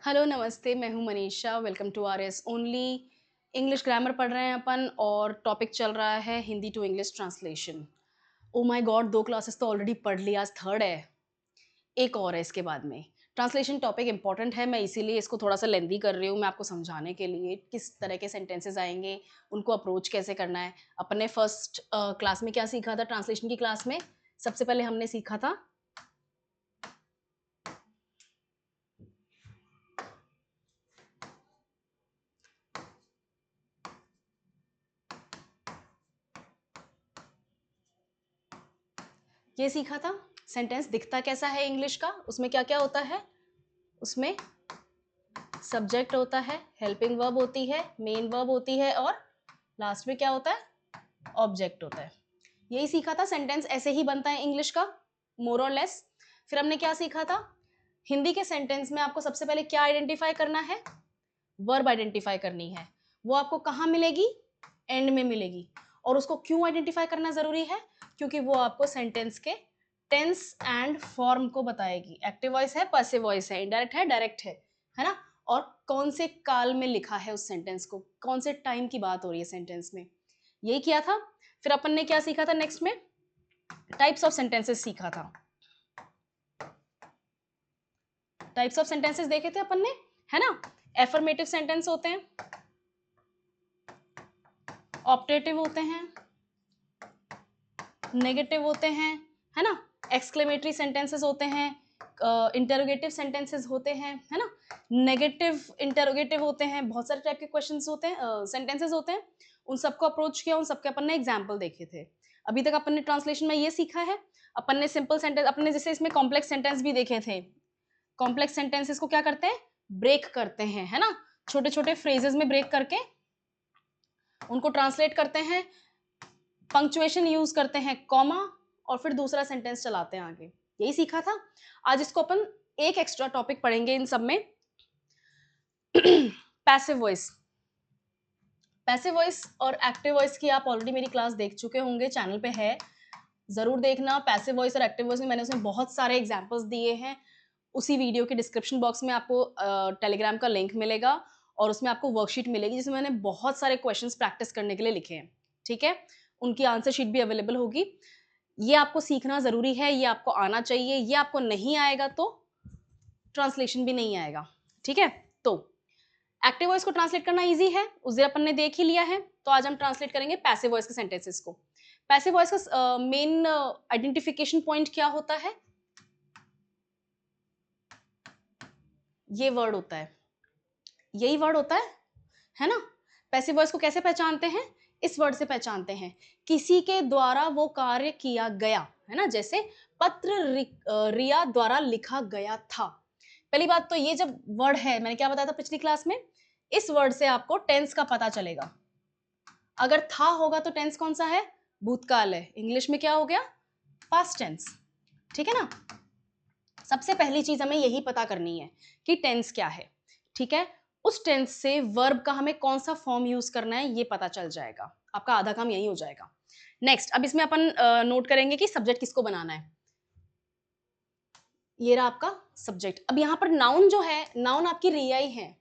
Hello नमस्ते, मैं हूँ Manisha. Welcome to RS only. English grammar पढ़ रहे हैं अपन और टॉपिक चल रहा है Hindi to English translation. Oh my God, 2 classes तो ऑलरेडी पढ़ ली, आज थर्ड है। एक और है इसके बाद में। ट्रांसलेशन टॉपिक इम्पोर्टेंट है, मैं इसीलिए इसको थोड़ा-सा लेंदी कर रही हूँ, मैं आपको समझाने के लिए किस तरह के सेंटेंसेस आएँगे, उनको अप्रोच कैसे करना है। अपन ने फर्स्ट क्लास में क्या सीखा था ट्रांसलेशन की क्लास में? सबसे पहले हमने सीखा था ये सीखा था सेंटेंस दिखता कैसा है इंग्लिश का, उसमें क्या-क्या होता है? उसमें सब्जेक्ट होता है, हेल्पिंग वर्ब होती है, मेन वर्ब होती है और लास्ट में क्या होता है? ऑब्जेक्ट होता है। यही सीखा था, सेंटेंस ऐसे ही बनता है इंग्लिश का, मोर और लेस। फिर हमने क्या सीखा था? हिंदी के सेंटेंस में आपको सबसे पहले क्या आइडेंटिफाई करना है? वर्ब आइडेंटिफाई करनी है। वो आपको कहाँ मिलेगी? एंड में मिलेगी। और उसको क्यों आइडेंटिफाई करना ज़रूरी है? क्योंकि वो आपको सेंटेंस के टेंस एंड फॉर्म को बताएगी। एक्टिव वॉइस है, पैसिव वॉइस है, इनडायरेक्ट है, डायरेक्ट है ना? और कौन से काल में लिखा है उस सेंटेंस को, कौन से टाइम की बात हो रही है सेंटेंस में। यही किया था। फिर अपन ने क्या सीखा था नेक्स्ट में? टाइप्स ऑफ सेंटेंसेस सीखा था। टाइप्स ऑफ सेंटेंसेस देखे थे अपन ने, है ना? एफर्मेटिव सेंटेंस होते हैं, ऑप्टेटिव होते हैं, नेगेटिव होते हैं, है ना? एक्सक्लेमेटरी सेंटेंसेस होते हैं, इंटरोगेटिव सेंटेंसेस होते हैं, है ना? नेगेटिव इंटरोगेटिव होते हैं, बहुत सारे टाइप के क्वेश्चंस होते हैं, सेंटेंसेस होते हैं। उन सबको अप्रोच किया, उन सबके अपन ने एग्जाम्पल देखे थे। अभी तक अपन ने ट्रांसलेशन में ये सीखा है। अपन ने सिंपल सेंटेंस, अपन ने जैसे इसमें कॉम्प्लेक्स सेंटेंस भी देखे थे। कॉम्प्लेक्स सेंटेंसेस को क्या करते हैं? ब्रेक करते हैं, है ना? छोटे छोटे फ्रेजेस में ब्रेक करके उनको ट्रांसलेट करते हैं, पंक्चुएशन यूज करते हैं, कॉमा, और फिर दूसरा सेंटेंस चलाते हैं आगे। यही सीखा था। आज इसको अपन एक एक्स्ट्रा टॉपिक पढ़ेंगे इन सब में, पैसिव वॉइस। पैसिव वॉइस और एक्टिव वॉइस की आप ऑलरेडी मेरी क्लास देख चुके होंगे, चैनल पे है, जरूर देखना। पैसिव वॉइस और एक्टिव वॉइस में मैंने उसमें बहुत सारे एग्जांपल्स दिए हैं। उसी वीडियो के डिस्क्रिप्शन बॉक्स में आपको टेलीग्राम का लिंक मिलेगा और उसमें आपको वर्कशीट मिलेगी जिसमें मैंने बहुत सारे क्वेश्चंस प्रैक्टिस करने के लिए लिखे हैं। ठीक है, उनकी आंसर शीट भी अवेलेबल होगी। ये आपको सीखना जरूरी है, ये आपको आना चाहिए। ये आपको नहीं आएगा तो ट्रांसलेशन भी नहीं आएगा। ठीक है, तो एक्टिव वॉइस को ट्रांसलेट करना इजी है, उस दिन अपन ने देख ही लिया है। तो आज हम ट्रांसलेट करेंगे पैसिव वॉइस के सेंटेंसेस को। पैसिव वॉइस का मेन आइडेंटिफिकेशन पॉइंट क्या होता है? ये वर्ड होता है, यही वर्ड होता है ना? पैसिव वॉइस को कैसे पहचानते हैं? इस वर्ड से पहचानते हैं, किसी के द्वारा वो कार्य किया गया, है ना? जैसे पत्र रिया द्वारा लिखा गया था। पहली बात तो ये जब वर्ड है, मैंने क्या बताया था पिछली क्लास में, इस वर्ड से आपको टेंस का पता चलेगा। अगर था होगा तो टेंस कौन सा है? भूतकाल है। इंग्लिश में क्या हो गया? Past tense. ठीक है ना? सबसे पहली चीज हमें यही पता करनी है कि टेंस क्या है। ठीक है, उस टेंस से वर्ब का हमें कौन सा फॉर्म यूज करना है ये पता चल जाएगा, आपका आधा काम यही हो जाएगा। नेक्स्ट, अब इसमें अपन नोट करेंगे कि सब्जेक्ट किसको बनाना है। ये रहा आपका सब्जेक्ट। अब यहाँ पर नाउन जो है, नाउन आपकी रिया ही है।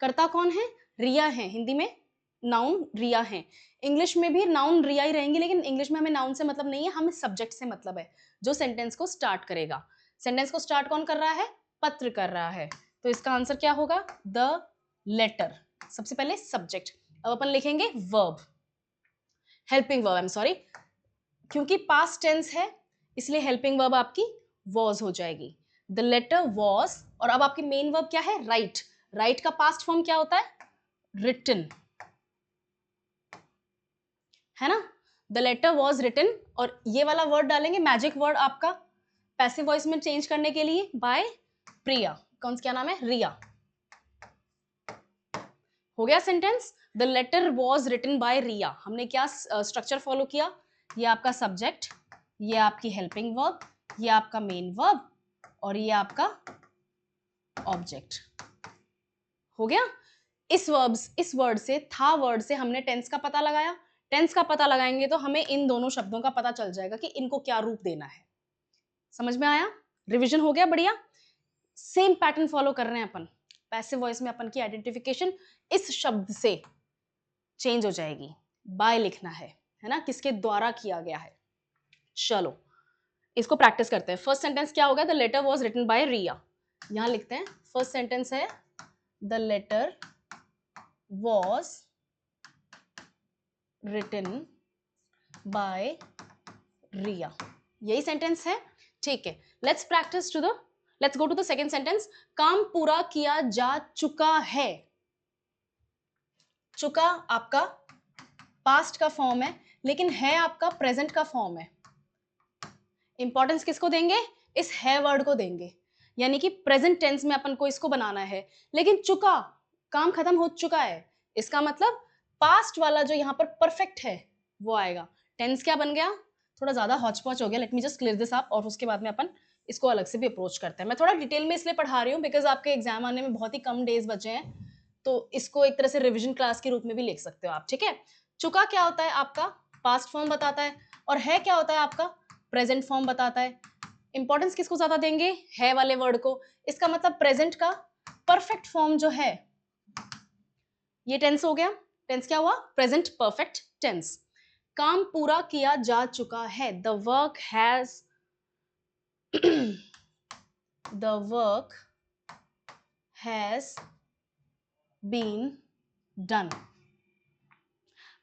कर्ता कौन है? रिया है। हिंदी में नाउन रिया है, इंग्लिश में भी नाउन रिया ही रहेंगी, लेकिन इंग्लिश में हमें नाउन से मतलब नहीं है, हमें सब्जेक्ट से मतलब है, जो सेंटेंस को स्टार्ट करेगा। सेंटेंस को स्टार्ट कौन कर रहा है? पत्र कर रहा है। तो इसका आंसर क्या होगा? The letter. सबसे पहले सब्जेक्ट। अब अपन लिखेंगे verb, helping verb, I am sorry, क्योंकि पास्ट टेंस है इसलिए हेल्पिंग वर्ब आपकी वॉज हो जाएगी। The letter was. और अब आपकी मेन वर्ब क्या है? राइट। राइट का पास्ट फॉर्म क्या होता है? रिटन, है ना? The letter was written. और ये वाला वर्ड डालेंगे, मैजिक वर्ड आपका पैसिव वॉइस में चेंज करने के लिए, बाय प्रिया। कौन सा, क्या नाम है? रिया। हो गया sentence. The letter was written by Riya. हमने क्या स्ट्रक्चर फॉलो किया? ये आपका सब्जेक्ट, ये आपकी हेल्पिंग वर्ब, ये आपका मेन वर्ब और ये आपका ऑब्जेक्ट। हो गया। इस वर्ड से, था वर्ड से हमने टेंस का पता लगाया। टेंस का पता लगाएंगे तो हमें इन दोनों शब्दों का पता चल जाएगा कि इनको क्या रूप देना है। समझ में आया? रिवीजन हो गया? बढ़िया। सेम पैटर्न फॉलो कर रहे हैं अपन। पैसिव वॉइस में अपन की आइडेंटिफिकेशन इस शब्द से चेंज हो जाएगी, बाय लिखना है ना, किसके द्वारा किया गया है। चलो इसको प्रैक्टिस करते हैं। फर्स्ट सेंटेंस क्या होगा, the letter was written by Riya. यहां लिखते हैं फर्स्ट सेंटेंस है the letter was written by Riya, यही सेंटेंस है, ठीक है। Let's go to the second sentence, काम पूरा किया जा चुका है। चुका आपका पास्ट का फॉर्म है, लेकिन है आपका प्रेजेंट का फॉर्म है। इंपॉर्टेंस किसको देंगे, इस है वर्ड को देंगे, यानी कि प्रेजेंट टेंस में अपन को इसको बनाना है। लेकिन चुका, काम खत्म हो चुका है, इसका मतलब पास्ट वाला जो यहाँ पर परफेक्ट है वो आएगा। टेंस क्या बन गया, थोड़ा ज्यादा हॉच पॉच हो गया, let me just clear this up, और उसके बाद में अपन इसको अलग से भी अप्रोच करते हैं। मैं थोड़ा डिटेल में इसलिए पढ़ा रही हूँ बिकॉज आपके एग्जाम आने में बहुत ही कम डेज बचे हैं, तो इसको एक तरह से रिविजन क्लास के रूप में भी लिख सकते हो आप, ठीक है। चुका क्या होता है आपका, पास्ट फॉर्म बताता है, और है क्या होता है आपका, प्रेजेंट फॉर्म बताता है। इंपॉर्टेंस किसको ज्यादा देंगे, है वाले वर्ड को। इसका मतलब प्रेजेंट का परफेक्ट फॉर्म जो है, ये टेंस हो गया। टेंस क्या हुआ, प्रेजेंट परफेक्ट टेंस। काम पूरा किया जा चुका है, the work has the work has been done।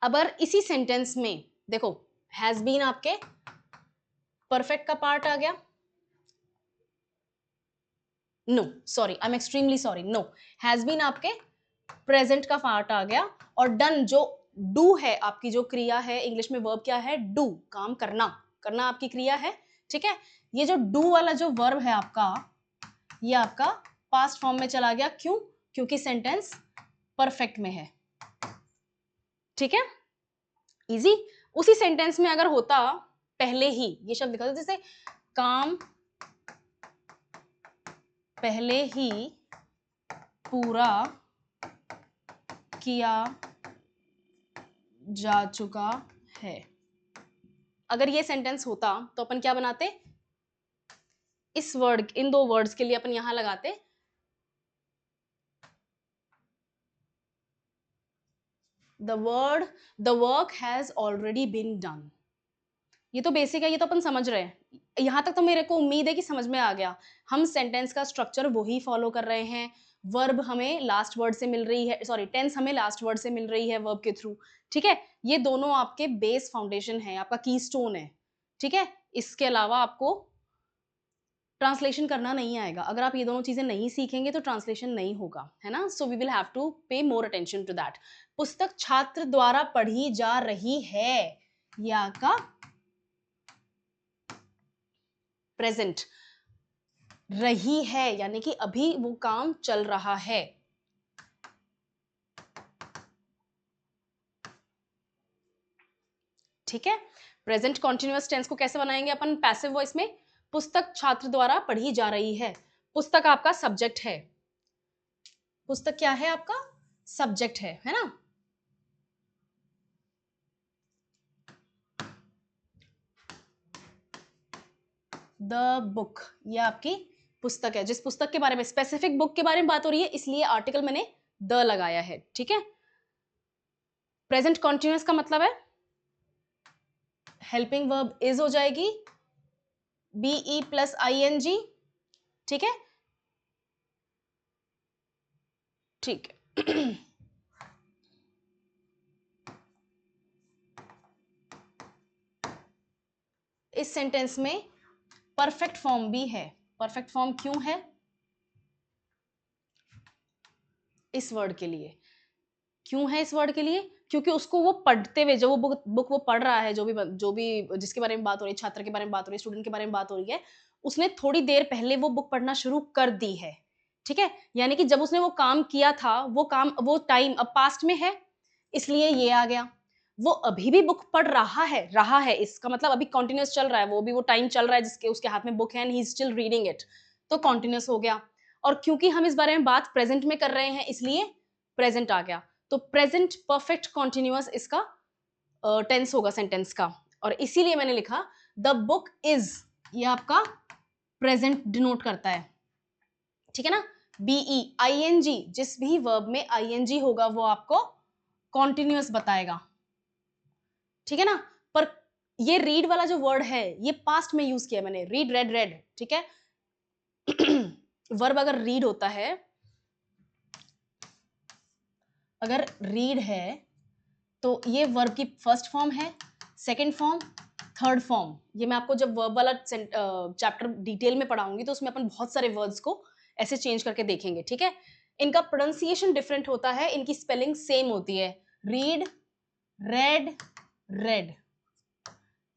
अगर इसी सेंटेंस में देखो, हैज बीन आपके परफेक्ट का पार्ट आ गया, no sorry, I am extremely sorry, no, has been आपके प्रेजेंट का पार्ट आ गया, और डन जो डू है, आपकी जो क्रिया है, इंग्लिश में वर्ब क्या है, डू, काम करना, करना आपकी क्रिया है, ठीक है। ये जो डू वाला जो वर्ब है आपका, ये आपका पास्ट फॉर्म में चला गया, क्यों, क्योंकि सेंटेंस परफेक्ट में है, ठीक है, इजी। उसी सेंटेंस में अगर होता पहले ही ये शब्द लिखा था, जैसे काम पहले ही पूरा किया जा चुका है, अगर ये सेंटेंस होता तो अपन क्या बनाते, इस वर्ड, इन दो वर्ड्स के लिए अपन यहां लगाते the work has already been done. ये तो बेसिक है, ये तो अपन समझ रहे हैं, यहां तक तो मेरे को उम्मीद है कि समझ में आ गया। हम सेंटेंस का स्ट्रक्चर वही फॉलो कर रहे हैं, वर्ब हमें लास्ट वर्ड से मिल रही है, सॉरी टेंस हमें लास्ट वर्ड से मिल रही है वर्ब के थ्रू, ठीक है। ये दोनों आपके बेस फाउंडेशन है, आपका की स्टोन है, ठीक है। इसके अलावा आपको ट्रांसलेशन करना नहीं आएगा, अगर आप ये दोनों चीजें नहीं सीखेंगे तो ट्रांसलेशन नहीं होगा, है ना। So we will have to pay more attention to that. पुस्तक छात्र द्वारा पढ़ी जा रही है, या का प्रेजेंट, रही है यानी कि अभी वो काम चल रहा है, ठीक है। प्रेजेंट कॉन्टिन्यूअस टेंस को कैसे बनाएंगे अपन पैसिव वॉइस में, पुस्तक छात्र द्वारा पढ़ी जा रही है, पुस्तक आपका सब्जेक्ट है, पुस्तक क्या है आपका, सब्जेक्ट है ना। द बुक, ये आपकी पुस्तक है, जिस पुस्तक के बारे में, स्पेसिफिक बुक के बारे में बात हो रही है, इसलिए आर्टिकल मैंने द लगाया है, ठीक है। प्रेजेंट कॉन्टिन्यूअस का मतलब है हेल्पिंग वर्ब इज हो जाएगी, बीई प्लस आईएनजी, ठीक है, ठीक है। इस सेंटेंस में परफेक्ट फॉर्म भी है, परफेक्ट फॉर्म क्यों है, इस वर्ड के लिए, क्यों है इस वर्ड के लिए, क्योंकि उसको वो पढ़ते हुए, जो वो बुक वो पढ़ रहा है, जो भी जिसके बारे में बात हो रही है, छात्र के बारे में बात हो रही है, स्टूडेंट के बारे में बात हो रही है, उसने थोड़ी देर पहले वो बुक पढ़ना शुरू कर दी है, ठीक है। यानी कि जब उसने वो काम किया था, वो काम, वो टाइम अब पास्ट में है, इसलिए ये आ गया। वो अभी भी बुक पढ़ रहा है, इसका मतलब अभी कॉन्टिन्यूस चल रहा है, वो भी वो टाइम चल रहा है जिसके उसके हाथ में बुक है, and he is still reading it, तो कॉन्टिन्यूस हो गया। और क्योंकि हम इस बारे में बात प्रेजेंट में कर रहे हैं, इसलिए प्रेजेंट आ गया, तो प्रेजेंट परफेक्ट कॉन्टिन्यूअस इसका टेंस होगा सेंटेंस का, और इसीलिए मैंने लिखा द बुक इज, ये आपका प्रेजेंट डिनोट करता है, ठीक है ना। BE ING, जिस भी वर्ब में ING होगा वो आपको कॉन्टिन्यूअस बताएगा, ठीक है ना। पर ये रीड वाला जो वर्ड है ये पास्ट में यूज किया मैंने, रीड रेड रेड, ठीक है। वर्ब अगर रीड होता है, अगर रीड है तो ये वर्ब की फर्स्ट फॉर्म है, सेकंड फॉर्म, थर्ड फॉर्म। ये मैं आपको जब वर्ब वाला चैप्टर डिटेल में पढ़ाऊंगी तो उसमें अपन बहुत सारे वर्ड्स को ऐसे चेंज करके देखेंगे, ठीक है। इनका प्रोनाउंसिएशन डिफरेंट होता है, इनकी स्पेलिंग सेम होती है, रीड, रेड, रेड।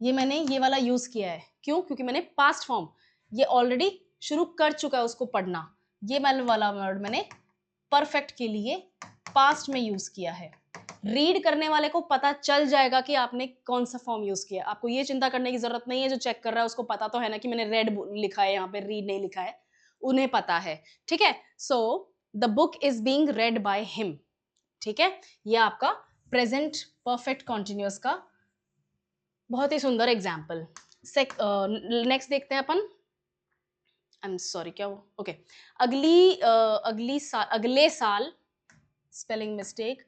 ये मैंने ये वाला यूज किया है, क्यों? क्योंकि मैंने पास्ट फॉर्म ये ऑलरेडी शुरू कर चुका है उसको पढ़ना। ये वाला वर्ड मैंने परफेक्ट के लिए पास्ट में यूज किया है। रीड करने वाले को पता चल जाएगा कि आपने कौन सा फॉर्म यूज किया, आपको ये चिंता करने की जरूरत नहीं है। जो चेक कर रहा है उसको पता तो है ना कि मैंने रेड लिखा है, यहाँ पे रीड नहीं लिखा है, उन्हें पता है, ठीक है। So the book is being read by him, ठीक है। ये आपका प्रेजेंट परफेक्ट कॉन्टिन्यूअस का बहुत ही सुंदर एग्जाम्पल। नेक्स्ट देखते हैं अपन। आई एम सॉरी, क्या वो, ओके। अगले साल, स्पेलिंग मिस्टेक,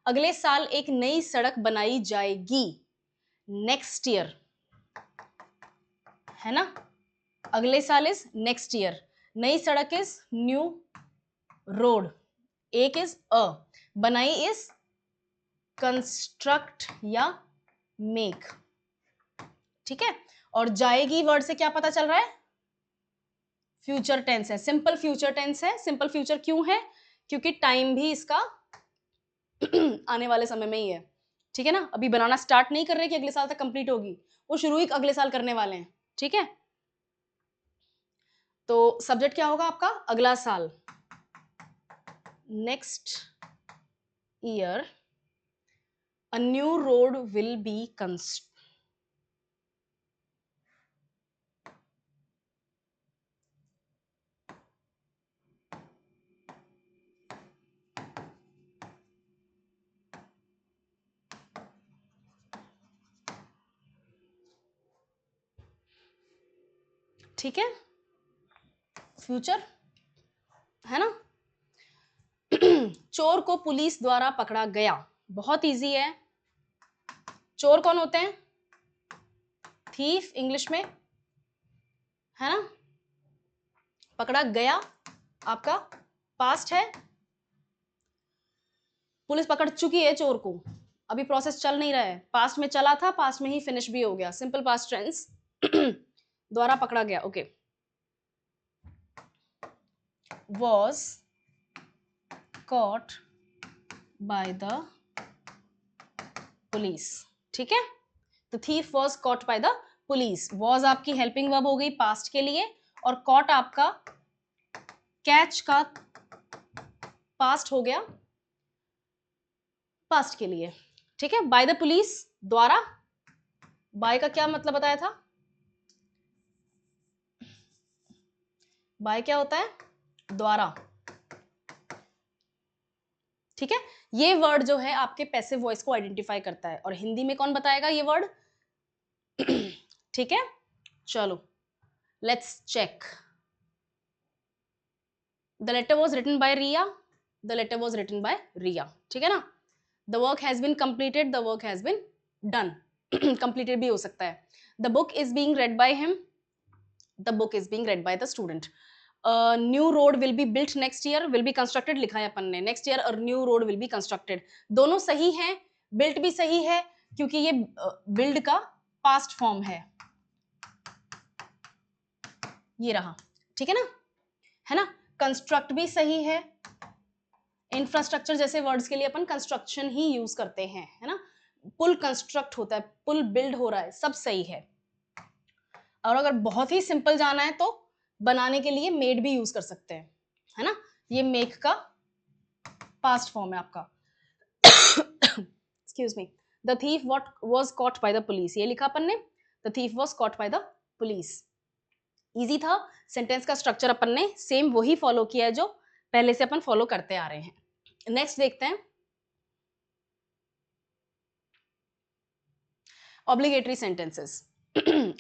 अगले साल एक नई सड़क बनाई जाएगी, नेक्स्ट ईयर, है ना। अगले साल इज नेक्स्ट ईयर, नई सड़क इज न्यू रोड, एक इज अ, बनाई इज कंस्ट्रक्ट या मेक, ठीक है। और जाएगी वर्ड से क्या पता चल रहा है? फ्यूचर टेंस है, सिंपल फ्यूचर टेंस है। सिंपल फ्यूचर क्यों है? क्योंकि टाइम भी इसका आने वाले समय में ही है, ठीक है ना। अभी बनाना स्टार्ट नहीं कर रहे कि अगले साल तक कंप्लीट होगी, वो शुरू ही अगले साल करने वाले हैं, ठीक है। तो सब्जेक्ट क्या होगा आपका? अगला साल, next year a new road will be constructed. ठीक है, फ्यूचर है ना। चोर को पुलिस द्वारा पकड़ा गया, बहुत इजी है। चोर कौन होते हैं? थीफ इंग्लिश में, है ना। पकड़ा गया आपका पास्ट है, पुलिस पकड़ चुकी है चोर को, अभी प्रोसेस चल नहीं रहा है, पास्ट में चला था, पास्ट में ही फिनिश भी हो गया, सिंपल पास्ट टेंस। द्वारा पकड़ा गया, okay. was caught by the police, ठीक है। तो thief was caught by the police, was आपकी हेल्पिंग वर्ब हो गई पास्ट के लिए, और caught आपका कैच का पास्ट हो गया पास्ट के लिए, ठीक है। बाय द पुलिस, द्वारा, बाय का क्या मतलब बताया था? बाय क्या होता है? द्वारा, ठीक है। ये वर्ड जो है आपके पैसिव वॉइस को आइडेंटिफाई करता है, और हिंदी में कौन बताएगा ये वर्ड? ठीक है, चलो let's check. The letter was written by Riya, the letter was written by Riya, ठीक है ना। The work has been completed, the work has been done, completed भी हो सकता है। The book is being read by him, the book is being read by the student. New road will be built next year, will be constructed लिखा है अपन ने, next year और new road will be constructed, दोनों सही है। Built भी सही है क्योंकि ये बिल्ड का पास्ट फॉर्म ये रहा, ठीक है ना, है ना। कंस्ट्रक्ट भी सही है, इंफ्रास्ट्रक्चर जैसे वर्ड्स के लिए अपन कंस्ट्रक्शन ही यूज करते हैं, है ना। पुल कंस्ट्रक्ट होता है, पुल बिल्ड हो रहा है, सब सही है। और अगर बहुत ही सिंपल जाना है तो बनाने के लिए मेड भी यूज कर सकते हैं, है ना। ये मेक का पास्ट फॉर्म है आपका। Excuse me. The thief was caught by the police, ये लिखा अपन ने, the thief was caught by the police. Easy था। सेंटेंस का स्ट्रक्चर अपन ने सेम वही फॉलो किया है जो पहले से अपन फॉलो करते आ रहे हैं। नेक्स्ट देखते हैं, ऑब्लिगेटरी सेंटेंसेस।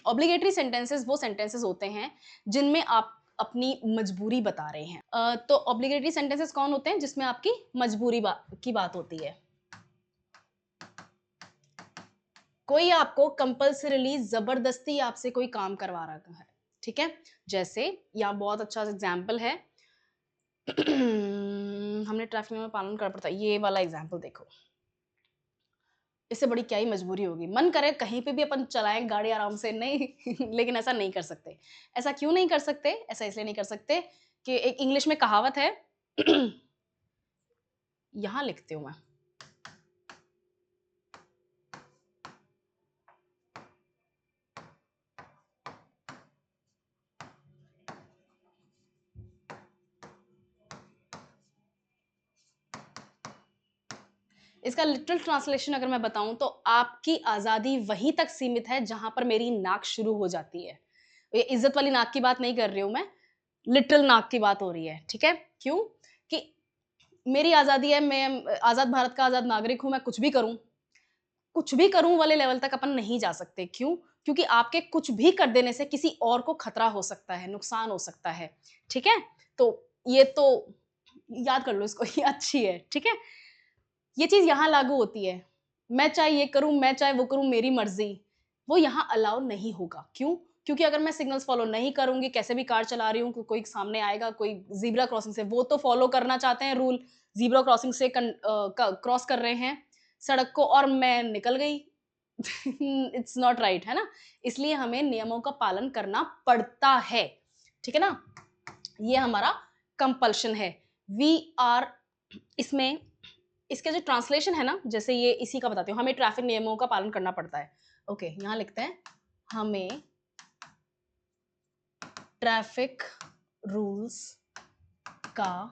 ऑब्लिगेटरी सेंटेंसेस वो सेंटेंसेस होते हैं जिनमें आप अपनी मजबूरी बता रहे हैं। तो ऑब्लिगेटरी सेंटेंसेस कौन होते हैं? जिसमें आपकी मजबूरी की बात होती है। कोई आपको कंपल्सरीली जबरदस्ती आपसे कोई काम करवा रहा है, ठीक है? जैसे यहाँ बहुत अच्छा एग्जाम्पल है हमने ट्रैफिक में पालन करना पड़ता है, ये वाला एग्जाम्पल देखो। इससे बड़ी क्या ही मजबूरी होगी? मन करे कहीं पे भी अपन चलाएं गाड़ी आराम से, नहीं लेकिन ऐसा नहीं कर सकते। ऐसा क्यों नहीं कर सकते? ऐसा इसलिए नहीं कर सकते कि एक इंग्लिश में कहावत है यहां लिखती हूं मैं। इसका लिटरल ट्रांसलेशन अगर मैं बताऊं तो आपकी आजादी वहीं तक सीमित है जहां पर मेरी नाक शुरू हो जाती है। ये इज्जत वाली नाक की बात नहीं कर रही हूं मैं, लिटरल नाक की बात हो रही है, ठीक है? क्यों? कि मेरी आजादी है, मैं आजाद भारत का आजाद नागरिक हूं, मैं कुछ भी करूं वाले लेवल तक अपन नहीं जा सकते। क्यों? क्योंकि आपके कुछ भी कर देने से किसी और को खतरा हो सकता है, नुकसान हो सकता है, ठीक है? तो ये तो याद कर लो इसको, ये अच्छी है, ठीक है? ये चीज यहाँ लागू होती है। मैं चाहे ये करूं, मैं चाहे वो करूं, मेरी मर्जी, वो यहाँ अलाउ नहीं होगा। क्यों? क्योंकि अगर मैं सिग्नल्स फॉलो नहीं करूंगी, कैसे भी कार चला रही हूँ, कोई सामने आएगा, कोई जीब्रा क्रॉसिंग से, वो तो फॉलो करना चाहते हैं रूल, जीब्रा क्रॉसिंग से क्रॉस कर रहे हैं सड़क को और मैं निकल गई इट्स नॉट राइट, है ना? इसलिए हमें नियमों का पालन करना पड़ता है, ठीक है ना? ये हमारा कंपल्शन है। वी आर, इसमें इसके जो ट्रांसलेशन है ना, जैसे ये इसी का बताती हूँ, हमें ट्रैफिक नियमों का पालन करना पड़ता है। ओके, यहां लिखते हैं हमें ट्रैफिक रूल्स का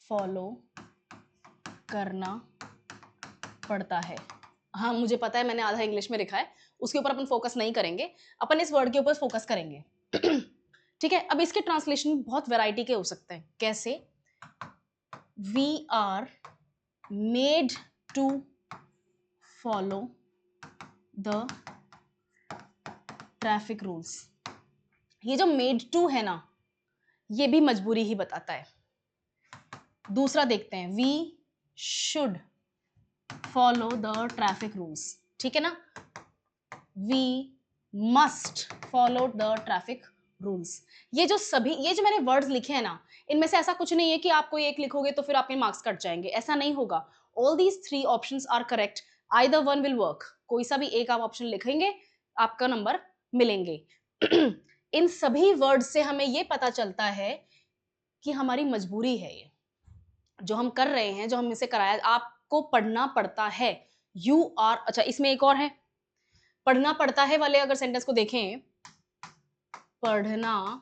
फॉलो करना पड़ता है। हाँ, मुझे पता है मैंने आधा इंग्लिश में लिखा है, उसके ऊपर अपन फोकस नहीं करेंगे, अपन इस वर्ड के ऊपर फोकस करेंगे ठीक है? अब इसके ट्रांसलेशन बहुत वैरायटी के हो सकते हैं। कैसे? We are made to follow the traffic rules. ये जो मेड टू है ना, ये भी मजबूरी ही बताता है। दूसरा देखते हैं, we should follow the traffic rules, ठीक है ना? We must follow the traffic rules. ये जो मैंने वर्ड्स लिखे हैं ना, इनमें से ऐसा कुछ नहीं है कि आप कोई एक लिखोगे तो फिर आपके मार्क्स कट जाएंगे, ऐसा नहीं होगा। All these 3 options are correct, either one will work. कोई सा भी एक आप ऑप्शन लिखेंगे, आपका नंबर मिलेंगे इन सभी वर्ड से हमें ये पता चलता है कि हमारी मजबूरी है, ये जो हम कर रहे हैं, जो हम इसे कराया, आपको पढ़ना पड़ता है। यू आर, अच्छा इसमें एक और है, पढ़ना पड़ता है वाले अगर सेंटेंस को देखें, पढ़ना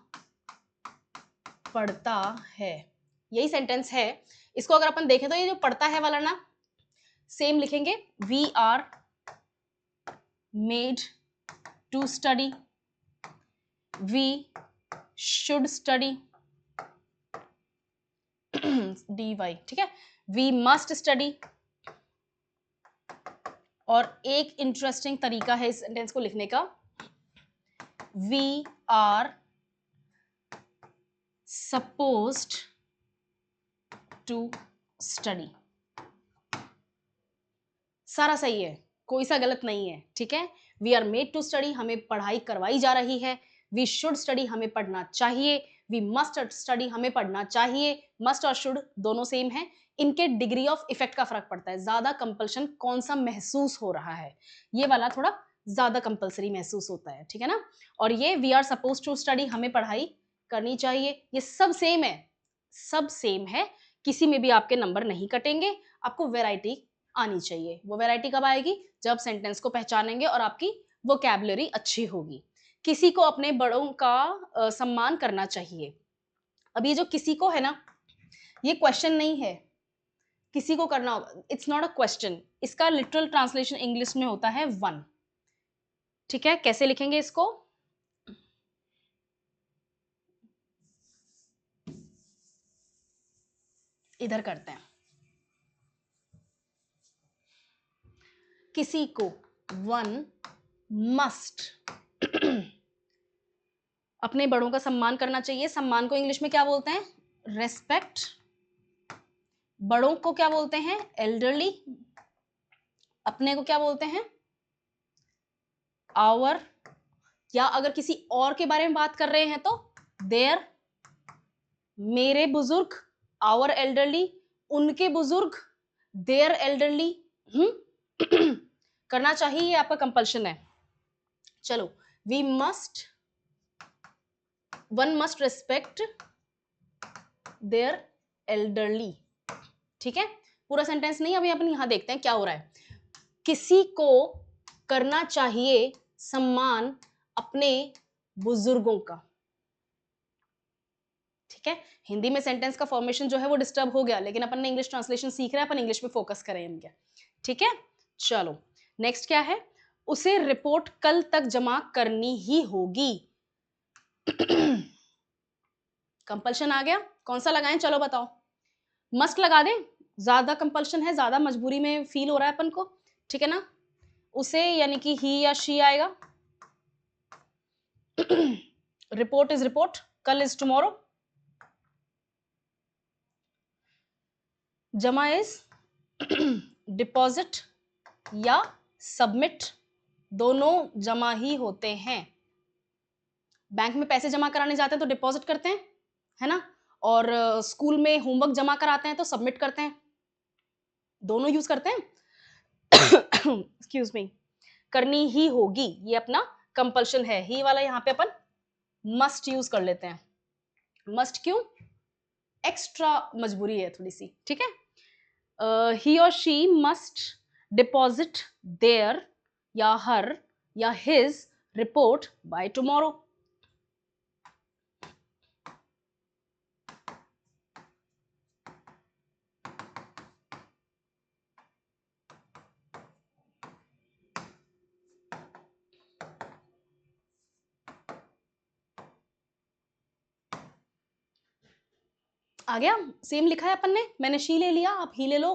पड़ता है, यही सेंटेंस है। इसको अगर अपन देखें तो ये जो पढ़ता है वाला ना, सेम लिखेंगे, we are made to study, we should study dy, ठीक है? We must study. और एक इंटरेस्टिंग तरीका है इस सेंटेंस को लिखने का, we are supposed to study. सारा सही है, कोई सा गलत नहीं है, ठीक है? We are made to study, हमें पढ़ाई करवाई जा रही है। वी शुड स्टडी, हमें पढ़ना चाहिए। वी मस्ट स्टडी, हमें पढ़ना चाहिए। मस्ट और शुड दोनों सेम है, इनके डिग्री ऑफ इफेक्ट का फर्क पड़ता है। ज्यादा कंपल्शन कौन सा महसूस हो रहा है, ये वाला थोड़ा ज्यादा कंपल्सरी महसूस होता है, ठीक है ना? और ये we are suppose to study, हमें पढ़ाई करनी चाहिए, ये सब सेम है, सब सेम है। किसी में भी आपके नंबर नहीं कटेंगे, आपको वेराइटी आनी चाहिए। वो वैरायटी कब आएगी? जब सेंटेंस को पहचानेंगे और आपकी वोकैबुलरी अच्छी होगी। किसी को अपने बड़ों का सम्मान करना चाहिए। अब ये जो किसी को है ना, ये क्वेश्चन नहीं है, किसी को करना होगा, इट्स नॉट अ क्वेश्चन। इसका लिटरल ट्रांसलेशन इंग्लिश में होता है वन, ठीक है? कैसे लिखेंगे इसको? इधर करते हैं, किसी को वन मस्ट अपने बड़ों का सम्मान करना चाहिए। सम्मान को इंग्लिश में क्या बोलते हैं? रेस्पेक्ट। बड़ों को क्या बोलते हैं? एल्डरली। अपने को क्या बोलते हैं? आवर। या अगर किसी और के बारे में बात कर रहे हैं तो देयर। मेरे बुजुर्ग, आवर एल्डरली। उनके बुजुर्ग, देयर एल्डरली। करना चाहिए, ये आपका कंपल्शन है। चलो, we must, one must respect their elderly. ठीक है, पूरा सेंटेंस नहीं, अभी अपन यहां देखते हैं क्या हो रहा है। किसी को करना चाहिए सम्मान अपने बुजुर्गों का। ठीक है, हिंदी में सेंटेंस का फॉर्मेशन जो है वो डिस्टर्ब हो गया, लेकिन अपन ने इंग्लिश ट्रांसलेशन सीख रहे हैं, अपन इंग्लिश में फोकस करें क्या। ठीक है, चलो नेक्स्ट क्या है? उसे रिपोर्ट कल तक जमा करनी ही होगी। कंपल्शन आ गया, कौन सा लगाएं? चलो बताओ। मस्ट लगा दें, ज्यादा कंपल्शन है, ज्यादा मजबूरी में फील हो रहा है अपन को। ठीक है ना, उसे यानी कि ही या शी आएगा। रिपोर्ट इज रिपोर्ट, कल इज टुमारो। जमा इज डिपॉजिट या सबमिट, दोनों जमा ही होते हैं। बैंक में पैसे जमा कराने जाते हैं तो डिपॉजिट करते हैं, है ना, और स्कूल में होमवर्क जमा कराते हैं तो सबमिट करते हैं, दोनों यूज करते हैं। एक्सक्यूज मी, करनी ही होगी, ये अपना कंपल्शन है। ही वाला यहां पे अपन मस्ट यूज कर लेते हैं। मस्ट क्यों? एक्स्ट्रा मजबूरी है थोड़ी सी। ठीक है, he or she must deposit their या her या his report by tomorrow। आ गया, सेम लिखा है अपन ने, मैंने शी ले लिया, आप ही ले लो,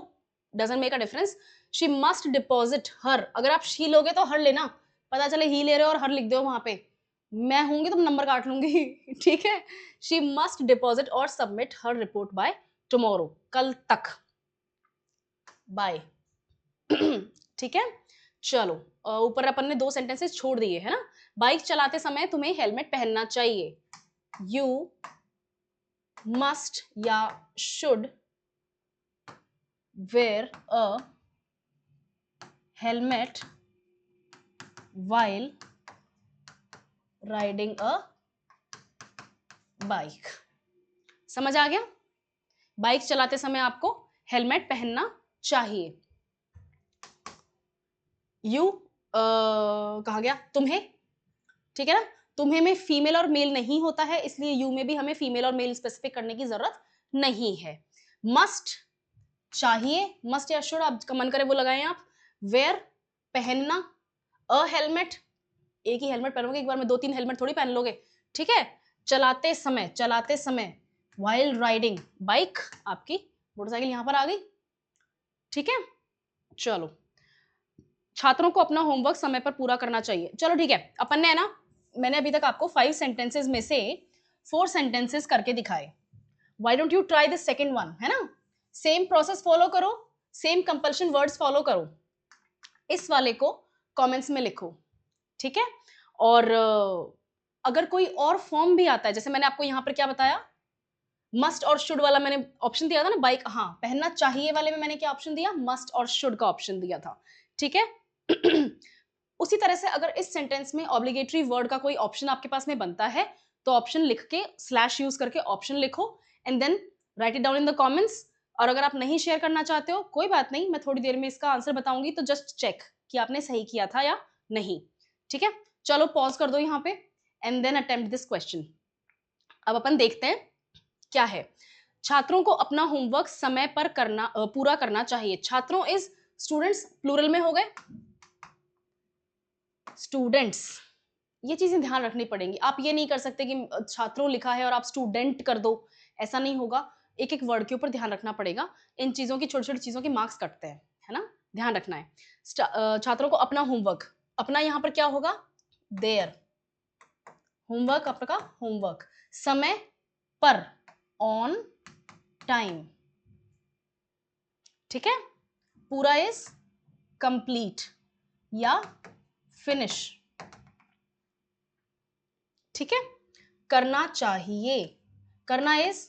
doesn't make a difference. She must deposit her, अगर आप शी लोगे तो हर लेना, पता चले ही ले रहे हो और हर लिख दो वहां पे, मैं होंगी तो नंबर काट लूंगी। ठीक है, शी मस्ट डिपॉजिट और submit her report by tomorrow, कल तक, बाय। ठीक है, चलो ऊपर अपन ने दो सेंटेंसेस छोड़ दिए है ना। बाइक चलाते समय तुम्हें हेलमेट पहनना चाहिए। यू मस्ट या should wear a helmet while riding a bike। समझ आ गया? बाइक चलाते समय आपको हेलमेट पहनना चाहिए। यू कहा गया तुम्हें, ठीक है ना, तुम्हें में फीमेल और मेल नहीं होता है, इसलिए यू में भी हमें फीमेल और मेल स्पेसिफिक करने की जरूरत नहीं है। मस्ट चाहिए, मस्ट या शुड आप मन करे वो लगाएं आप। वेयर पहनना, अ हेलमेट एक ही हेलमेट पहनोगे, एक बार में दो तीन हेलमेट थोड़ी पहन लोगे। ठीक है, चलाते समय, चलाते समय, वाइल राइडिंग बाइक, आपकी मोटरसाइकिल यहां पर आ गई। ठीक है, चलो छात्रों को अपना होमवर्क समय पर पूरा करना चाहिए। चलो ठीक है, अपन ने है ना, मैंने अभी तक आपको 5 सेंटेंसेस में से 4 सेंटेंसेस करके दिखाए। Why don't you try the second one, है ना, सेम प्रोसेस फॉलो करो, सेम कंपल्शन वर्ड्स फॉलो करो। इस वाले को कमेंट्स में लिखो। ठीक है, और अगर कोई और फॉर्म भी आता है, जैसे मैंने आपको यहां पर क्या बताया, मस्ट और शुड वाला मैंने ऑप्शन दिया था ना, बाइक हाँ पहनना चाहिए वाले में मैंने क्या ऑप्शन दिया, मस्ट और शुड का ऑप्शन दिया था। ठीक है, उसी तरह से अगर इस सेंटेंस में ऑब्लिगेटरी वर्ड का कोई ऑप्शन आपके पास में बनता है तो ऑप्शन लिख के स्लैश यूज करके ऑप्शन लिखो and then write it down in the comments. और अगर आप नहीं शेयर करना चाहते हो कोई बात नहीं, मैं थोड़ी देर में इसका आंसर बताऊंगी, तो जस्ट चेक कि आपने सही किया था या नहीं। ठीक है, चलो पॉज कर दो यहाँ पे and then attempt this question. अब अपन देखते हैं क्या है। छात्रों को अपना होमवर्क समय पर करना पूरा करना चाहिए। छात्रों इज स्टूडेंट्स, प्लूरल में हो गए स्टूडेंट्स, ये चीजें ध्यान रखनी पड़ेंगी। आप ये नहीं कर सकते कि छात्रों लिखा है और आप स्टूडेंट कर दो, ऐसा नहीं होगा। एक एक वर्ड के ऊपर ध्यान रखना पड़ेगा, इन चीजों की छोटी छोटी चीजों के मार्क्स कटते हैं, है ना, ध्यान रखना है। छात्रों को अपना होमवर्क, अपना यहाँ पर क्या होगा, देयर, होमवर्क आपका होमवर्क समय पर, ऑन टाइम, ठीक है। पूरा इज कंप्लीट या फिनिश, ठीक है। करना चाहिए, करना इज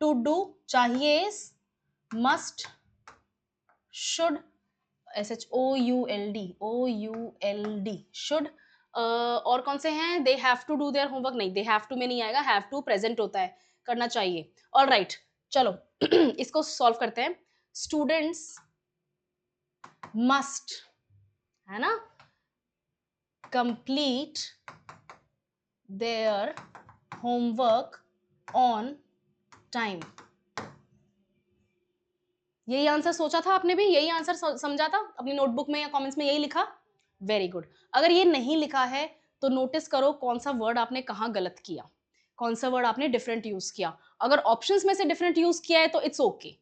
टू डू, चाहिए is must, should, SHOULD, should. और कौन से हैं, they have to do their homework, नहीं दे हैव टू में नहीं आएगा, हैव टू प्रेजेंट होता है, करना चाहिए। ऑल राइट, चलो इसको सॉल्व करते हैं। स्टूडेंट्स मस्ट, है ना, complete their homework on time. यही आंसर सोचा था आपने भी, यही आंसर समझा था अपनी नोटबुक में या कमेंट्स में, यही लिखा, वेरी गुड। अगर ये नहीं लिखा है तो नोटिस करो कौन सा वर्ड आपने कहाँ गलत किया, कौन सा वर्ड आपने डिफरेंट यूज किया। अगर ऑप्शंस में से डिफरेंट यूज किया है तो इट्स ओके।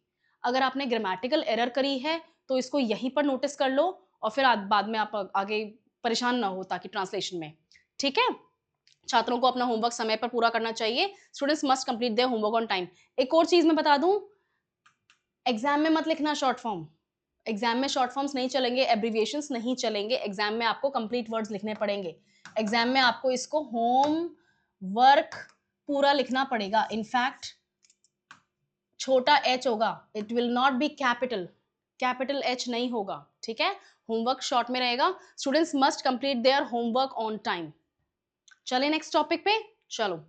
अगर आपने ग्रामेटिकल एरर करी है तो इसको यहीं पर नोटिस कर लो और फिर बाद में आप आगे परेशान ना हो ताकि ट्रांसलेशन में, ठीक है। छात्रों को अपना होमवर्क समय पर पूरा करना चाहिए। Students must complete their homework on time. एक और चीज मैं बता दूं, एग्जाम में मत लिखना शॉर्ट फॉर्म, एग्जाम में शॉर्ट फॉर्म्स नहीं चलेंगे, एब्रीविएशंस नहीं चलेंगे, एग्जाम में आपको कंप्लीट वर्ड्स लिखने पड़ेंगे। एग्जाम में आपको इसको होम वर्क पूरा लिखना पड़ेगा। इनफैक्ट छोटा एच होगा, it will not be capital, capital H नहीं होगा, ठीक है। होमवर्क शॉर्ट में रहेगा। Students must complete their homework on time. चले नेक्स्ट टॉपिक पे, चलो।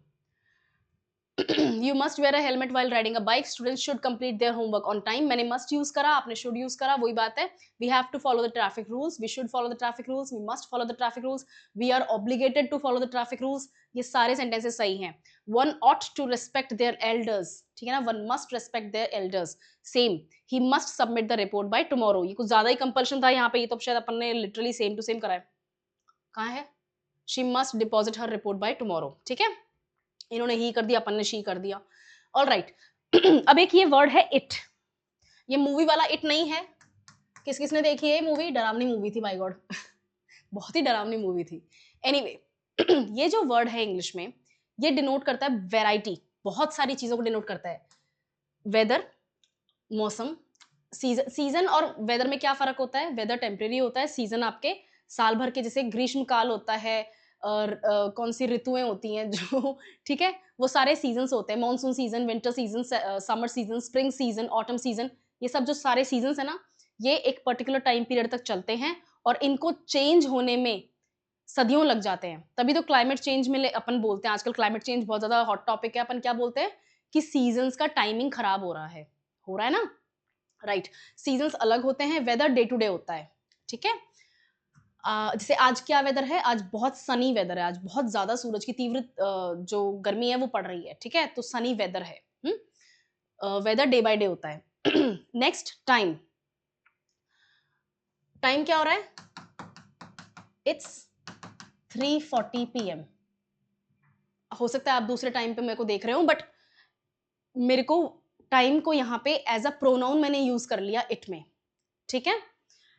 You must wear a helmet while riding a bike. Students should complete their homework on time. मैंने must use करा, आपने should use करा, वही बात है। We have to follow the traffic rules. We should follow the traffic rules. We must follow the traffic rules. We are obligated to follow the traffic rules. ये सारे sentences सही हैं। One ought to respect their elders. ठीक है ना? One must respect their elders. Same. He must submit the report by tomorrow. ये कुछ ज्यादा ही compulsion था यहाँ पे, ये तो शायद अपन ने literally same to same करा है। कहाँ है? She must deposit her report by tomorrow. ठीक है? इन्होंने ही कर दिया, अपन ने शी कर दिया। ऑल राइट अब एक ये वर्ड है इट, ये मूवी वाला इट नहीं है। किस किसने देखी है मूवी? डरावनी मूवी थी, माय गॉड बहुत ही डरावनी मूवी थी। एनीवे ये जो वर्ड है इंग्लिश में, ये डिनोट करता है वैरायटी, बहुत सारी चीजों को डिनोट करता है। वेदर, मौसम, सीजन और वेदर में क्या फर्क होता है? वेदर टेम्परेरी होता है, सीजन आपके साल भर के, जैसे ग्रीष्म काल होता है और कौन सी ऋतुएं होती हैं जो ठीक है, वो सारे सीजन्स होते हैं। Monsoon season, winter season, summer season, spring season, autumn season, ये सब जो सारे सीजन्स है ना, ये एक पर्टिकुलर टाइम पीरियड तक चलते हैं और इनको चेंज होने में सदियों लग जाते हैं। तभी तो क्लाइमेट चेंज में अपन बोलते हैं, आजकल क्लाइमेट चेंज बहुत ज्यादा हॉट टॉपिक है, अपन क्या बोलते हैं कि सीजन्स का टाइमिंग खराब हो रहा है ना, राइट। सीजन्स अलग होते हैं, वेदर डे टू डे होता है, ठीक है। जैसे आज क्या वेदर है? आज बहुत सनी वेदर है, आज बहुत ज्यादा सूरज की तीव्र जो गर्मी है वो पड़ रही है, ठीक है, तो सनी वेदर है। वेदर डे बाय डे होता है। नेक्स्ट टाइम, टाइम क्या हो रहा है? It's 3:40 PM। हो सकता है आप दूसरे टाइम पे मेरे को देख रहे हो, बट मेरे को टाइम को यहाँ पे एज अ प्रोनाउन मैंने यूज कर लिया इट में, ठीक है।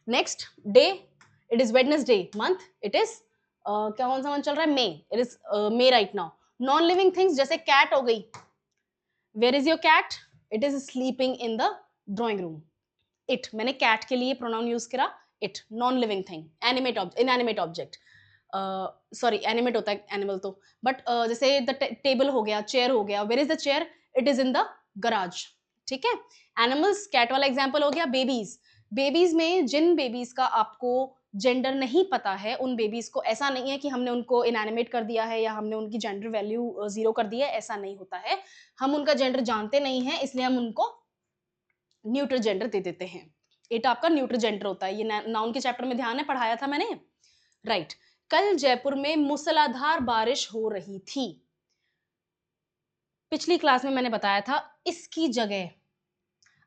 Next day, it is Wednesday. Month, it is क्या कौन सा मंथ चल रहा है? May, it is May right now. Non living things जैसे कैट हो गई, where is your cat? It is sleeping in the drawing room. It, मैंने कैट के लिए प्रोनाउन यूज करा it. Non living thing, animate object, inanimate object, sorry animate होता है animal तो, बट जैसे द टेबल हो गया, चेयर हो गया, where is the chair? It is in the garage, ठीक है। एनिमल्स, कैट वाला एग्जाम्पल हो गया। बेबीज, बेबीज में जिन बेबीज का आपको जेंडर नहीं पता है, उन बेबीज को ऐसा नहीं है कि हमने उनको इनएनिमेट कर दिया है या हमने उनकी जेंडर वैल्यू 0 कर दी है, ऐसा नहीं होता है। हम उनका जेंडर जानते नहीं है, इसलिए हम उनको न्यूट्रल जेंडर दे देते हैं। इट आपका न्यूट्रल जेंडर होता है। ये नाउन के चैप्टर में ध्यान है, पढ़ाया था मैंने, राइट। कल जयपुर में मूसलाधार बारिश हो रही थी। पिछली क्लास में मैंने बताया था, इसकी जगह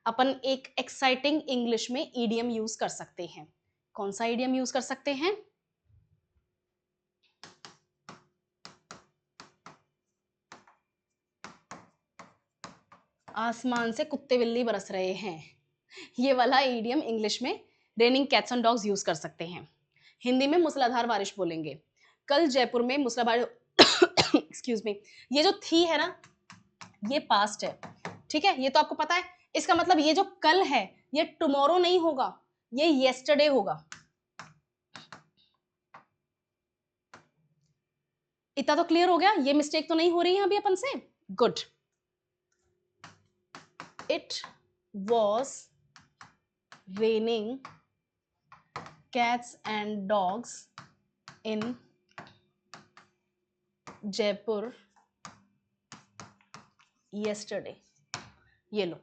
अपन एक एक्साइटिंग इंग्लिश में ईडियम यूज कर सकते हैं। कौन सा ईडियम यूज कर सकते हैं? आसमान से कुत्ते बिल्ली बरस रहे हैं, ये वाला ईडियम इंग्लिश में raining cats and dogs use कर सकते हैं। हिंदी में मूसलाधार बारिश बोलेंगे। कल जयपुर में मूसलाधार एक्सक्यूज मी, ये जो थी है ना, ये पास्ट है, ठीक है, ये तो आपको पता है। इसका मतलब ये जो कल है ये टुमारो नहीं होगा, ये येस्टरडे होगा। इतना तो क्लियर हो गया, ये मिस्टेक तो नहीं हो रही है अभी अपन से। Good. It was raining cats and dogs in Jaipur yesterday। ये लो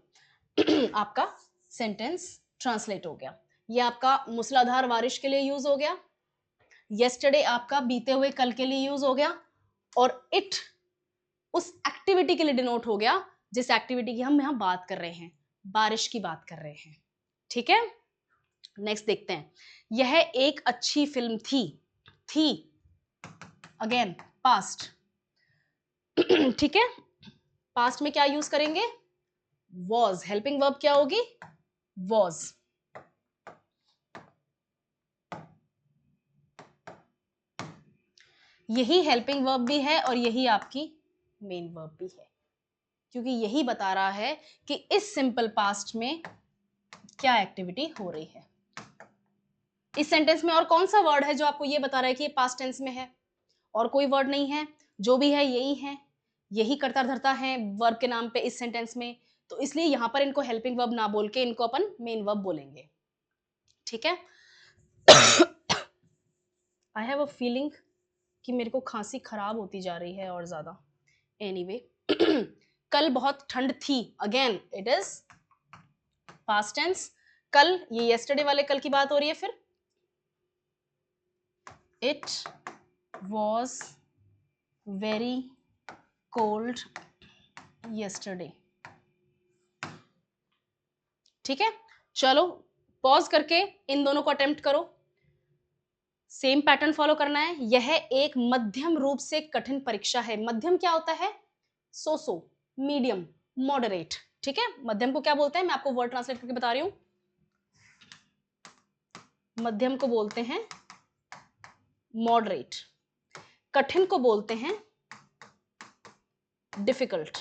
आपका सेंटेंस ट्रांसलेट हो गया। ये आपका मूसलाधार बारिश के लिए यूज हो गया, yesterday आपका बीते हुए कल के लिए यूज हो गया, और इट उस एक्टिविटी के लिए डिनोट हो गया जिस एक्टिविटी की हम यहां बात कर रहे हैं, बारिश की बात कर रहे हैं। ठीक है, नेक्स्ट देखते हैं। यह एक अच्छी फिल्म थी अगेन पास्ट। ठीक है, पास्ट में क्या यूज करेंगे, वॉज। हेल्पिंग वर्ब क्या होगी, वॉज। यही हेल्पिंग वर्ब भी है और यही आपकी मेन वर्ब भी है, क्योंकि यही बता रहा है कि इस सिंपल पास्ट में क्या एक्टिविटी हो रही है। इस सेंटेंस में और कौन सा वर्ड है जो आपको ये बता रहा है कि ये पास्ट टेंस में है, और कोई वर्ड नहीं है, जो भी है यही है, यही करता धरता है वर्ब के नाम पे इस सेंटेंस में, तो इसलिए यहां पर इनको हेल्पिंग वर्ब ना बोल के इनको अपन मेन वर्ब बोलेंगे। ठीक है, आई हैव अ फीलिंग कि मेरे को खांसी खराब होती जा रही है और ज्यादा। एनीवे कल बहुत ठंड थी, again it is past tense. कल, ये येस्टरडे वाले कल की बात हो रही है। फिर it was very cold yesterday. ठीक है, चलो पॉज करके इन दोनों को अटेम्प्ट करो, सेम पैटर्न फॉलो करना है। यह एक मध्यम रूप से कठिन परीक्षा है। मध्यम क्या होता है, सो मीडियम, मॉडरेट। ठीक है, मध्यम को क्या बोलते हैं, मैं आपको वर्ड ट्रांसलेट करके बता रही हूं। मध्यम को बोलते हैं मॉडरेट, कठिन को बोलते हैं डिफिकल्ट।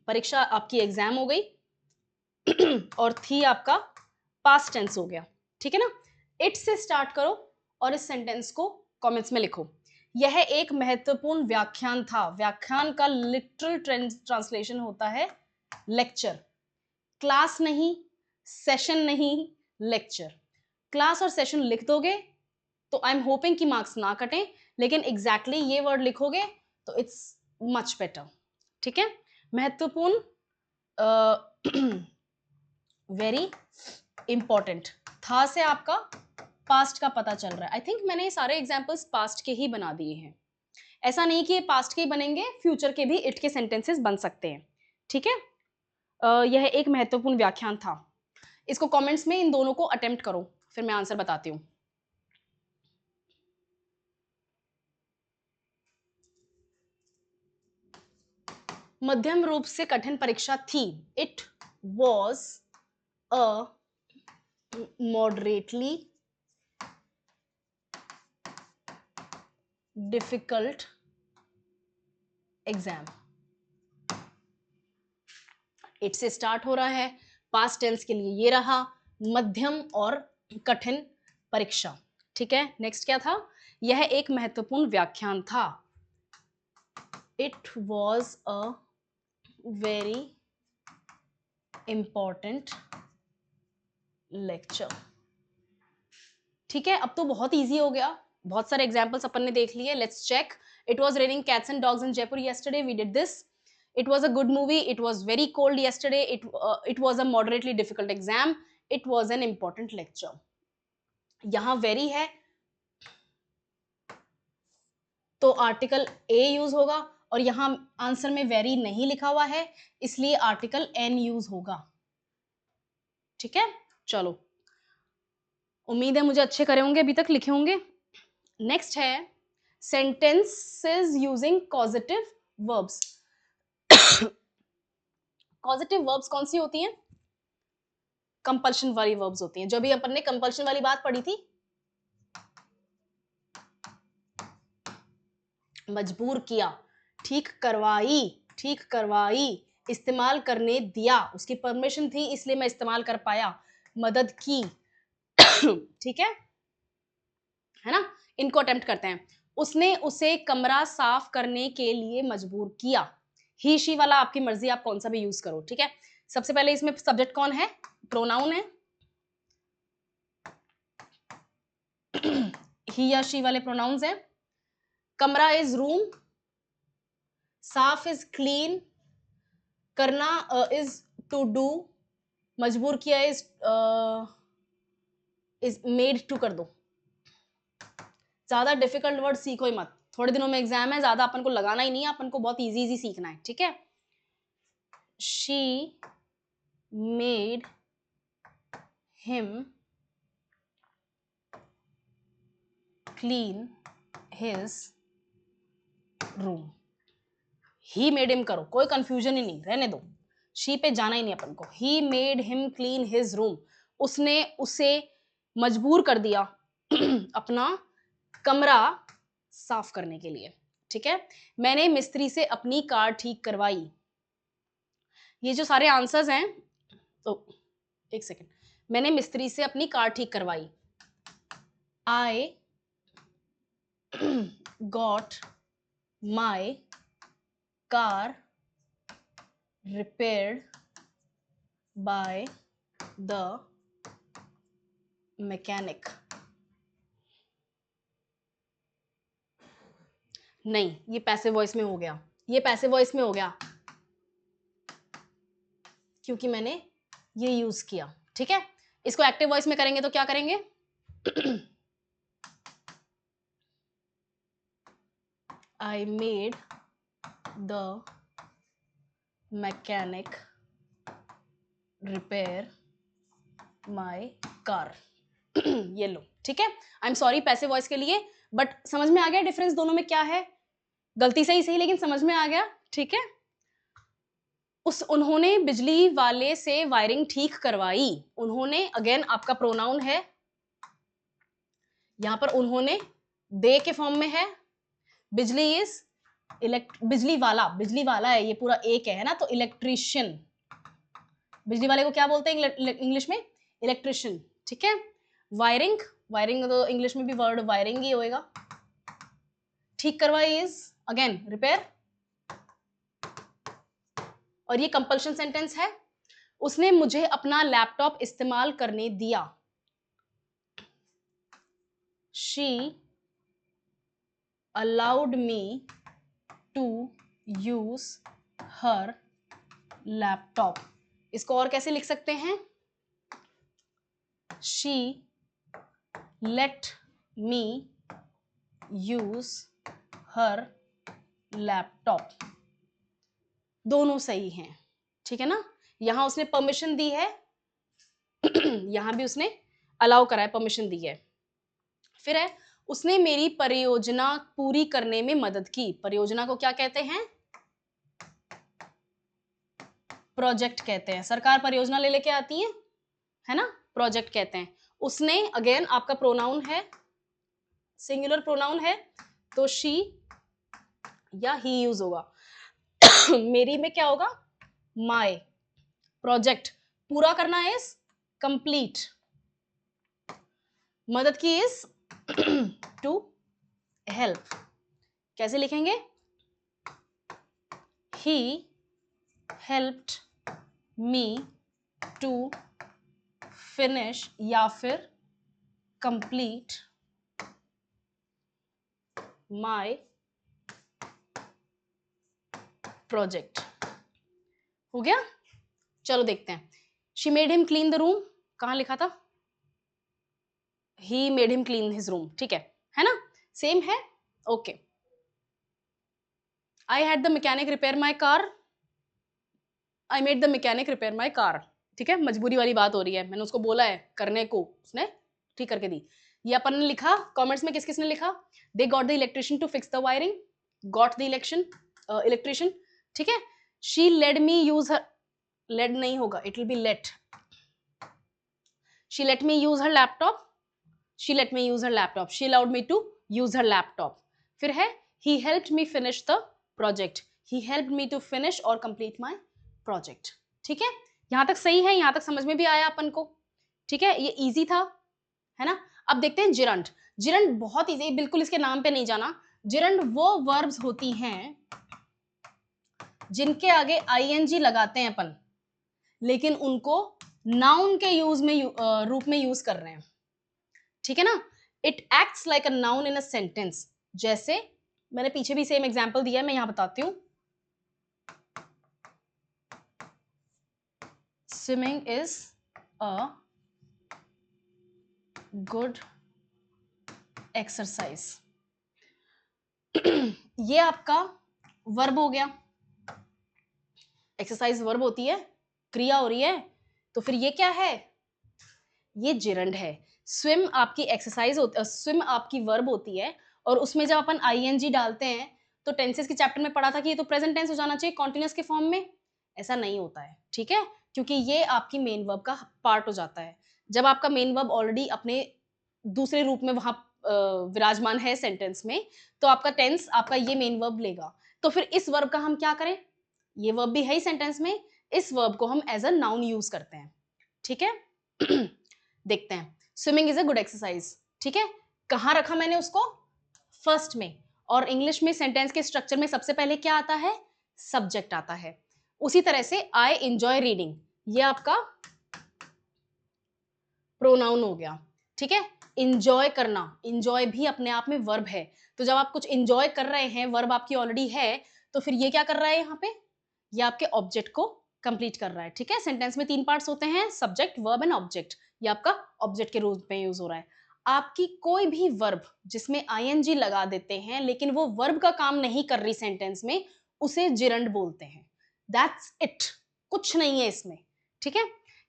परीक्षा आपकी एग्जाम हो गई और थी आपका पास्ट टेंस हो गया। ठीक है ना, इट से स्टार्ट करो और इस सेंटेंस को कमेंट्स में लिखो। यह एक महत्वपूर्ण व्याख्यान था। व्याख्यान का लिटरल ट्रांसलेशन होता है लेक्चर। क्लास नहीं, सेशन नहीं, लेक्चर। क्लास और सेशन लिख दोगे तो आई एम होपिंग कि मार्क्स ना कटें, लेकिन एग्जैक्टली ये वर्ड लिखोगे तो इट्स मच बेटर। ठीक है, महत्वपूर्ण, वेरी इंपॉर्टेंट, था से आपका पास्ट का पता चल रहा है। आई थिंक मैंने ये सारे एग्जाम्पल्स पास्ट के ही बना दिए हैं। ऐसा नहीं कि ये पास्ट के ही बनेंगे, फ्यूचर के भी इट के सेंटेंसेस बन सकते हैं। ठीक है, यह एक महत्वपूर्ण व्याख्यान था। इसको कमेंट्स में इन दोनों को अटेम्प्ट करो, फिर मैं आंसर बताती हूँ। मध्यम रूप से कठिन परीक्षा थी। It was a moderately difficult exam. It से स्टार्ट हो रहा है, पास्ट टेंस के लिए ये रहा, मध्यम और कठिन परीक्षा। ठीक है, नेक्स्ट क्या था, यह एक महत्वपूर्ण व्याख्यान था। It was a very important lecture. ठीक है, अब तो बहुत इजी हो गया, बहुत सारे एग्जाम्पल्स अपन ने देख लिए। Let's check. It was raining cats and dogs in Jaipur yesterday, we did this. It was a good movie. It was very cold yesterday. It was a moderately difficult exam. It was an important lecture. यहां very है तो article a use होगा, और यहां answer में very नहीं लिखा हुआ है इसलिए आर्टिकल एन यूज होगा। ठीक है, चलो उम्मीद है मुझे अच्छे करे होंगे, अभी तक लिखे होंगे। नेक्स्ट है sentences using causative verbs. Causative verbs कौन सी होती हैं, कंपल्शन वाली वर्ब्स होती हैं। जो भी अपन ने कंपल्शन वाली बात पढ़ी थी, मजबूर किया, ठीक करवाई, इस्तेमाल करने दिया, उसकी परमिशन थी इसलिए मैं इस्तेमाल कर पाया, मदद की। ठीक है ना? इनको अटेम्प्ट करते हैं। उसने उसे कमरा साफ करने के लिए मजबूर किया। ही शी वाला आपकी मर्जी, आप कौन सा भी यूज करो, ठीक है। सबसे पहले इसमें सब्जेक्ट कौन है? प्रोनाउन है। ही या शी वाले प्रोनाउंस हैं। कमरा इज रूम, साफ इज क्लीन, करना इज टू डू, मजबूर किया इज मेड टू कर दो। ज्यादा डिफिकल्ट वर्ड सीखो ही मत, थोड़े दिनों में एग्जाम है, ज्यादा अपन को लगाना ही नहीं है, अपन को बहुत इजी इजी सीखना है, ठीक है। She made him clean his room. He made him करो, कोई कंफ्यूजन ही नहीं, रहने दो, शी पे जाना ही नहीं अपन को। He made him clean his room, उसने उसे मजबूर कर दिया अपना कमरा साफ करने के लिए, ठीक है। मैंने मिस्त्री से अपनी कार ठीक करवाई। ये जो सारे आंसर्स हैं, तो एक सेकेंड, मैंने मिस्त्री से अपनी कार ठीक करवाई। I got my car repaired by the mechanic। नहीं, ये पैसिव वॉइस में हो गया, ये पैसिव वॉइस में हो गया क्योंकि मैंने ये यूज किया, ठीक है। इसको एक्टिव वॉइस में करेंगे तो क्या करेंगे? I made the mechanic repair my car। ये लो, ठीक है। आई एम सॉरी पैसिव वॉइस के लिए, बट समझ में आ गया डिफरेंस दोनों में क्या है? गलती से ही सही लेकिन समझ में आ गया, ठीक है। उन्होंने बिजली वाले से वायरिंग ठीक करवाई। उन्होंने अगेन आपका प्रोनाउन है, यहां पर उन्होंने दे के फॉर्म में है। बिजली इज बिजली वाला है, ये पूरा एक है ना, तो इलेक्ट्रिशियन, बिजली वाले को क्या बोलते हैं इंग्लिश में? इलेक्ट्रिशियन, ठीक है। वायरिंग तो इंग्लिश में भी वर्ड वायरिंग ही होएगा। ठीक करवाई इज अगेन रिपेयर, और ये कंपल्शन सेंटेंस है। उसने मुझे अपना लैपटॉप इस्तेमाल करने दिया। She allowed me to use her laptop। इसको और कैसे लिख सकते हैं? She let me use her laptop। दोनों सही हैं, ठीक है ना। यहां उसने परमिशन दी है, यहां भी उसने अलाउ करा है, परमिशन दी है। फिर है, उसने मेरी परियोजना पूरी करने में मदद की। परियोजना को क्या कहते हैं? प्रोजेक्ट कहते हैं। सरकार परियोजना ले लेके आती है ना, प्रोजेक्ट कहते हैं। उसने अगेन आपका प्रोनाउन है, सिंगुलर प्रोनाउन है, तो शी या ही यूज होगा। मेरी में क्या होगा? माय। प्रोजेक्ट पूरा करना इज कंप्लीट, मदद की इज टू हेल्प। कैसे लिखेंगे? He helped me to finish या फिर कंप्लीट माय प्रोजेक्ट। हो गया? चलो देखते हैं। She made him clean the room, कहां लिखा था? He made him clean his room, ठीक है ना, सेम है, okay. I had the mechanic repair my car, I made the mechanic repair my car, ठीक है। मजबूरी वाली बात हो रही है, मैंने उसको बोला है करने को, उसने ठीक करके दी। ये अपन ने लिखा कमेंट्स में, किस किसने लिखा? They got the electrician to fix the wiring, got the electrician, ठीक है। She led me use her, led नहीं होगा, it will be late. She let me use her laptop, she let me use her laptop, she allowed me to use her laptop. फिर है, he helped me finish the project, he helped me to finish और complete my project. ठीक है, यहां तक सही है, यहां तक समझ में भी आया अपन को। ठीक है, ये इजी था, है ना। अब देखते हैं जिरंड। जिरंड बहुत इजी, बिल्कुल इसके नाम पे नहीं जाना। जिरंड वो वर्ब्स होती हैं जिनके आगे आईएनजी लगाते हैं अपन, लेकिन उनको नाउन के यूज में रूप में यूज कर रहे हैं। ठीक है ना। It acts like a noun in a sentence. जैसे मैंने पीछे भी सेम एग्जांपल दिया है, मैं यहां बताती हूं। Swimming is a good exercise. ये आपका वर्ब हो गया। एक्सरसाइज वर्ब होती है, क्रिया हो रही है, तो फिर ये क्या है? ये जिरंड है। स्विम आपकी एक्सरसाइज होती, स्विम आपकी वर्ब होती है, और उसमें जब अपन आईएनजी डालते हैं तो टेंसेस के चैप्टर में पढ़ा था कि ये तो प्रेजेंट टेंस हो जाना चाहिए कॉन्टिन्यूअस के फॉर्म में। ऐसा नहीं होता है, ठीक है, क्योंकि ये आपकी मेन वर्ब का पार्ट हो जाता है। जब आपका मेन वर्ब ऑलरेडी अपने दूसरे रूप में वहां विराजमान है सेंटेंस में, तो आपका टेंस आपका ये मेन वर्ब लेगा। तो फिर इस वर्ब का हम क्या करें? ये वर्ब भी है ही सेंटेंस में, इस वर्ब को हम एज अ नाउन यूज करते हैं। ठीक है। देखते हैं, swimming is a good exercise. ठीक है, कहां रखा मैंने उसको? फर्स्ट में। और इंग्लिश में सेंटेंस के स्ट्रक्चर में सबसे पहले क्या आता है? सब्जेक्ट आता है। उसी तरह से आई एंजॉय रीडिंग, ये आपका प्रोनाउन हो गया। ठीक है, इंजॉय करना, इंजॉय भी अपने आप में वर्ब है। तो जब आप कुछ इंजॉय कर रहे हैं, वर्ब आपकी ऑलरेडी है, तो फिर ये क्या कर रहा है यहाँ पे? ये आपके ऑब्जेक्ट को कंप्लीट कर रहा है। ठीक है, सेंटेंस में 3 पार्ट्स होते हैं, सब्जेक्ट, वर्ब एंड ऑब्जेक्ट। ये आपका ऑब्जेक्ट के रूप में यूज हो रहा है। आपकी कोई भी वर्ब जिसमें आईएनजी लगा देते हैं लेकिन वो वर्ब का काम नहीं कर रही सेंटेंस में, उसे जिरंड बोलते हैं। दैट्स इट, कुछ नहीं है इसमें। ठीक है।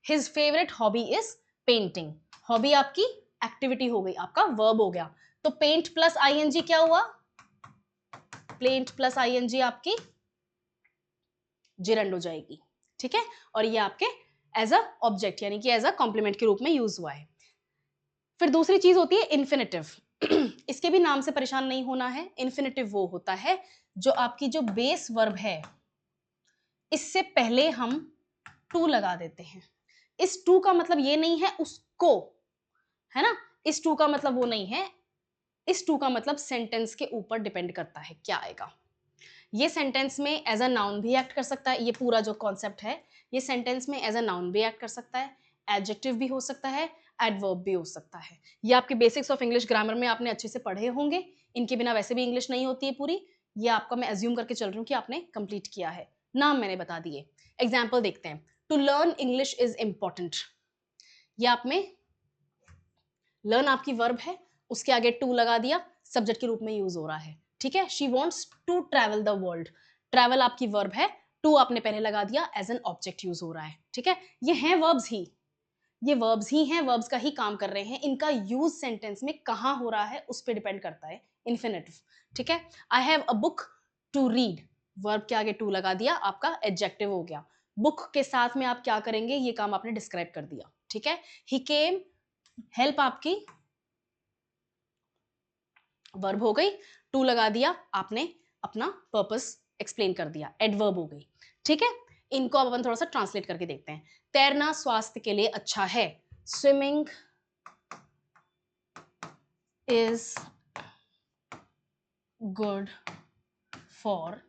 His favourite hobby is painting. Hobby आपकी एक्टिविटी हो गई, आपका वर्ब हो गया। तो पेंट प्लस आईएनजी क्या हुआ? पेंट प्लस आईएनजी आपकी जिरंड हो जाएगी। ठीक है, और ये आपके एज अ ऑब्जेक्ट यानी कि एज अ कॉम्प्लीमेंट के रूप में यूज हुआ है। फिर दूसरी चीज होती है इन्फिनेटिव। इसके भी नाम से परेशान नहीं होना है। इन्फिनेटिव वो होता है जो आपकी जो बेस वर्ब है, इससे पहले हम टू लगा देते हैं। इस टू का मतलब ये नहीं है उसको, है ना, इस टू का मतलब वो नहीं है। इस टू का मतलब सेंटेंस के ऊपर डिपेंड करता है क्या आएगा। ये सेंटेंस में एज अ नाउन भी एक्ट कर सकता है। ये पूरा जो कॉन्सेप्ट है, ये सेंटेंस में एज अ नाउन भी एक्ट कर सकता है, एडजेक्टिव भी हो सकता है, एडवर्ब भी हो सकता है। ये आपके बेसिक्स ऑफ इंग्लिश ग्रामर में आपने अच्छे से पढ़े होंगे। इनके बिना वैसे भी इंग्लिश नहीं होती है पूरी। ये आपका मैं एज्यूम करके चल रही हूँ कि आपने कंप्लीट किया है। नाम मैंने बता दिए। एग्जाम्पल देखते हैं। To learn English is important. ये आप में लर्न आपकी वर्ब है, उसके आगे टू लगा दिया, सब्जेक्ट के रूप में यूज हो रहा है। ठीक है, she wants to travel the world. Travel आपकी वर्ब है, टू आपने पहले लगा दिया, एज एन ऑब्जेक्ट यूज हो रहा है। ठीक है, ये हैं वर्ब्स ही, ये वर्ब्स ही हैं, वर्ब्स का ही काम कर रहे हैं। इनका यूज सेंटेंस में कहां हो रहा है उस पर डिपेंड करता है इन्फिनेटिव। ठीक है, I have a book to read, verb के आगे टू लगा दिया, आपका एडजेक्टिव हो गया। बुक के साथ में आप क्या करेंगे, ये काम आपने डिस्क्राइब कर दिया। ठीक है, ही केम, हेल्प आपकी वर्ब हो गई, टू लगा दिया, आपने अपना पर्पस एक्सप्लेन कर दिया, एडवर्ब हो गई। ठीक है, इनको अब अपन थोड़ा सा ट्रांसलेट करके देखते हैं। तैरना स्वास्थ्य के लिए अच्छा है। Swimming is good for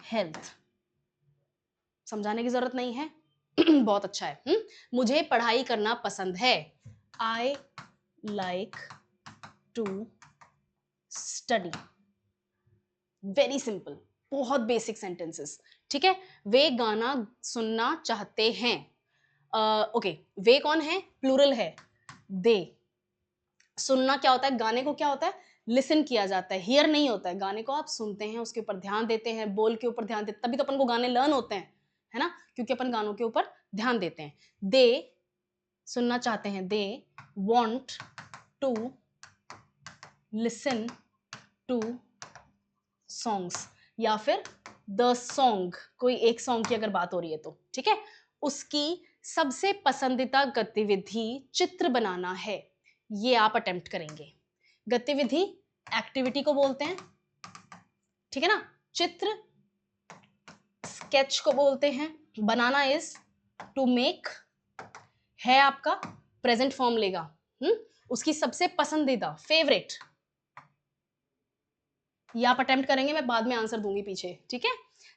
health. समझाने की जरूरत नहीं है। बहुत अच्छा है। मुझे पढ़ाई करना पसंद है। I like to study. Very simple, बहुत बेसिक सेंटेंसेस। ठीक है, वे गाना सुनना चाहते हैं। ओके, वे कौन है? प्लूरल है, दे। सुनना क्या होता है? गाने को क्या होता है? लिसन किया जाता है, हियर नहीं होता है। गाने को आप सुनते हैं, उसके ऊपर ध्यान देते हैं, बोल के ऊपर ध्यान देते, तभी तो अपन को गाने लर्न होते हैं, है ना, क्योंकि अपन गानों के ऊपर ध्यान देते हैं। दे सुनना चाहते हैं, they want to listen to songs, या फिर द सॉन्ग, कोई एक सॉन्ग की अगर बात हो रही है तो। ठीक है, उसकी सबसे पसंदीदा गतिविधि चित्र बनाना है। ये आप अटेम्प्ट करेंगे। गतिविधि एक्टिविटी को बोलते हैं, ठीक है ना। चित्र स्केच को बोलते हैं, बनाना इज टू मेक, है आपका प्रेजेंट फॉर्म लेगा, उसकी सबसे पसंदीदा फेवरेट, ये आप अटेम्प्ट करेंगे, मैं बाद में आंसर दूंगी पीछे, ठीक है।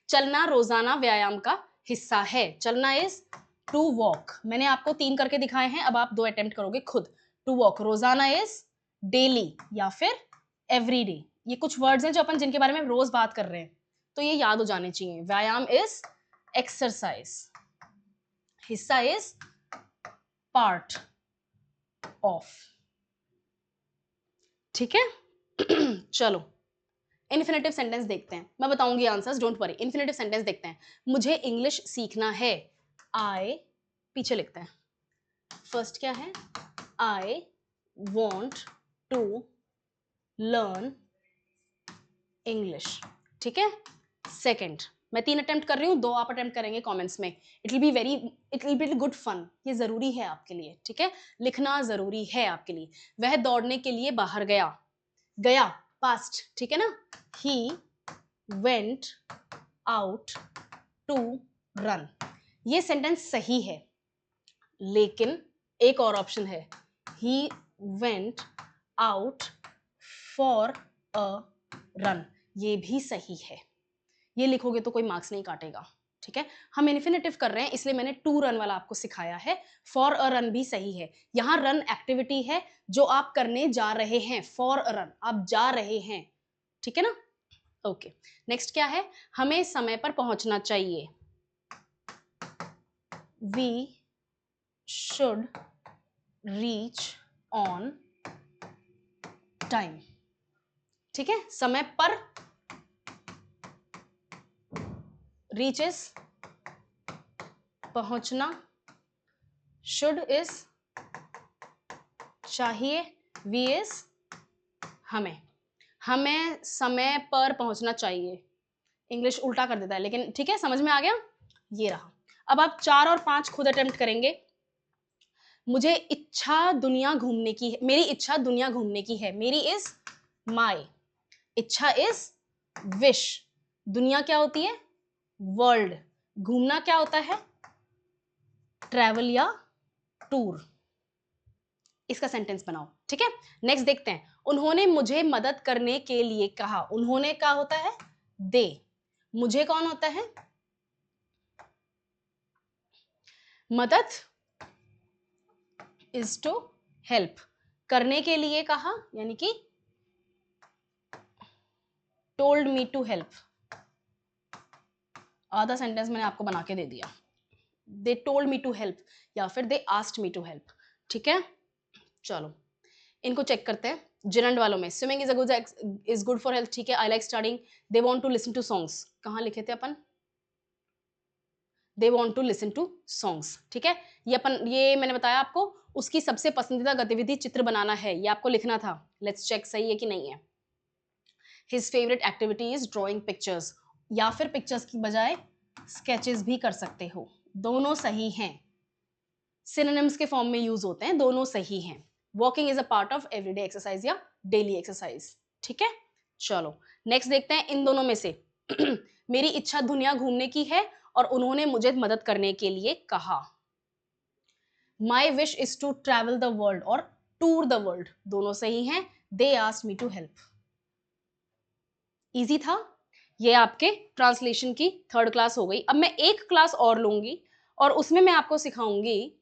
चलना रोजाना व्यायाम का हिस्सा है, चलना इज टू वॉक, मैंने आपको 3 करके दिखाए हैं, अब आप 2 अटेम्प्ट करोगे खुद। टू वॉक, रोजाना इज डेली या फिर एवरीडे, ये कुछ वर्ड्स हैं जो अपन जिनके बारे में रोज बात कर रहे हैं, तो ये याद हो जाने चाहिए। व्यायाम इज एक्सरसाइज, हिस्सा इज पार्ट ऑफ, ठीक है। चलो इन्फिनेटिव सेंटेंस देखते हैं, मैं बताऊंगी answers, don't worry. Infinitive sentence देखते हैं। मुझे इंग्लिश सीखना है, आई, पीछे लिखते हैं। फर्स्ट क्या है, I want to learn English, ठीक है। सेकेंड, मैं 3 अटेम्प्ट कर रही हूँ, 2 आप अटेम्प्ट करेंगे कमेंट्स में। It will be good fun, ये जरूरी है आपके लिए, ठीक है, लिखना जरूरी है आपके लिए। वह दौड़ने के लिए बाहर गया, गया पास्ट, ठीक है ना। He went out to run, ये सेंटेंस सही है, लेकिन एक और ऑप्शन है, he went out for a run, ये भी सही है। ये लिखोगे तो कोई मार्क्स नहीं काटेगा, ठीक है। हम इन्फिनेटिव कर रहे हैं इसलिए मैंने टू रन वाला आपको सिखाया है। फॉर अ रन भी सही है, यहां रन एक्टिविटी है जो आप करने जा रहे हैं, फॉर अ रन आप जा रहे हैं, ठीक है ना। ओके, नेक्स्ट क्या है, हमें समय पर पहुंचना चाहिए, we should reach on time, ठीक है। समय पर, रीच इज पहुंचना, शुड इज चाहिए, वी इज हमें, हमें समय पर पहुंचना चाहिए। इंग्लिश उल्टा कर देता है, लेकिन ठीक है, समझ में आ गया। ये रहा। अब आप 4 और 5 खुद अटेम्प्ट करेंगे। मुझे इच्छा दुनिया घूमने की है, मेरी इच्छा दुनिया घूमने की है, मेरी इज माई, इच्छा इज विश, दुनिया क्या होती है, वर्ल्ड, घूमना क्या होता है, ट्रैवल या टूर। इसका सेंटेंस बनाओ, ठीक है। नेक्स्ट देखते हैं, उन्होंने मुझे मदद करने के लिए कहा, उन्होंने क्या होता है, दे, मुझे कौन होता है, मदद इज टू हेल्प, करने के लिए कहा यानी कि टोल्ड मी टू हेल्प, आधा सेंटेंस मैंने आपको बना के दे दिया, they told me to help या फिर they asked me to help, ठीक है। चलो इनको चेक करते हैं। जिरंड वालों में swimming is good for health, ठीक है। I like studying, they want to listen to songs, कहाँ लिखे थे अपन, they want to listen to songs, ठीक है। ये मैंने बताया आपको, उसकी सबसे पसंदीदा गतिविधि चित्र बनाना है, ये आपको लिखना था। लेट्स चेक सही है कि नहीं है। His favourite activity is drawing pictures, या फिर पिक्चर्स की बजाय स्केचेस भी कर सकते हो, दोनों सही हैं, सिनोनिम्स के फॉर्म में यूज होते हैं, दोनों सही हैं। Walking is a part of everyday exercise या डेली एक्सरसाइज, ठीक है। चलो नेक्स्ट देखते हैं इन दोनों में से। मेरी इच्छा दुनिया घूमने की है और उन्होंने मुझे मदद करने के लिए कहा, my wish is to travel the world और टूर द वर्ल्ड, दोनों सही हैं। They asked me to help, easy था। ये आपके ट्रांसलेशन की 3rd क्लास हो गई। अब मैं एक क्लास और लूंगी और उसमें मैं आपको सिखाऊंगी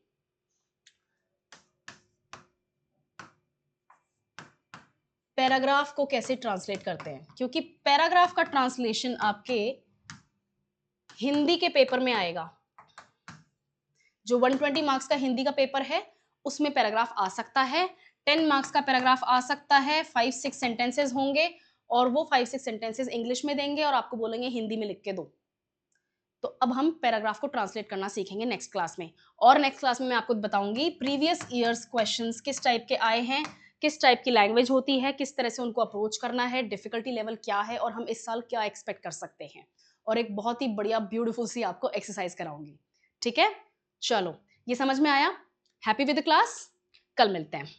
पैराग्राफ को कैसे ट्रांसलेट करते हैं, क्योंकि पैराग्राफ का ट्रांसलेशन आपके हिंदी के पेपर में आएगा। जो 120 मार्क्स का हिंदी का पेपर है उसमें पैराग्राफ आ सकता है, 10 मार्क्स का पैराग्राफ आ सकता है, 5-6 सेंटेंसेस होंगे और वो 5-6 सेंटेंसेस इंग्लिश में देंगे और आपको बोलेंगे हिंदी में लिख के दो। तो अब हम पैराग्राफ को ट्रांसलेट करना सीखेंगे नेक्स्ट क्लास में। और नेक्स्ट क्लास में मैं आपको बताऊंगी प्रीवियस ईयर्स क्वेश्चंस किस टाइप के आए हैं, किस टाइप की लैंग्वेज होती है, किस तरह से उनको अप्रोच करना है, डिफिकल्टी लेवल क्या है और हम इस साल क्या एक्सपेक्ट कर सकते हैं। और एक बहुत ही बढ़िया ब्यूटीफुल सी आपको एक्सरसाइज कराऊंगी, ठीक है। चलो ये समझ में आया, हैप्पी विद द क्लास, कल मिलते हैं।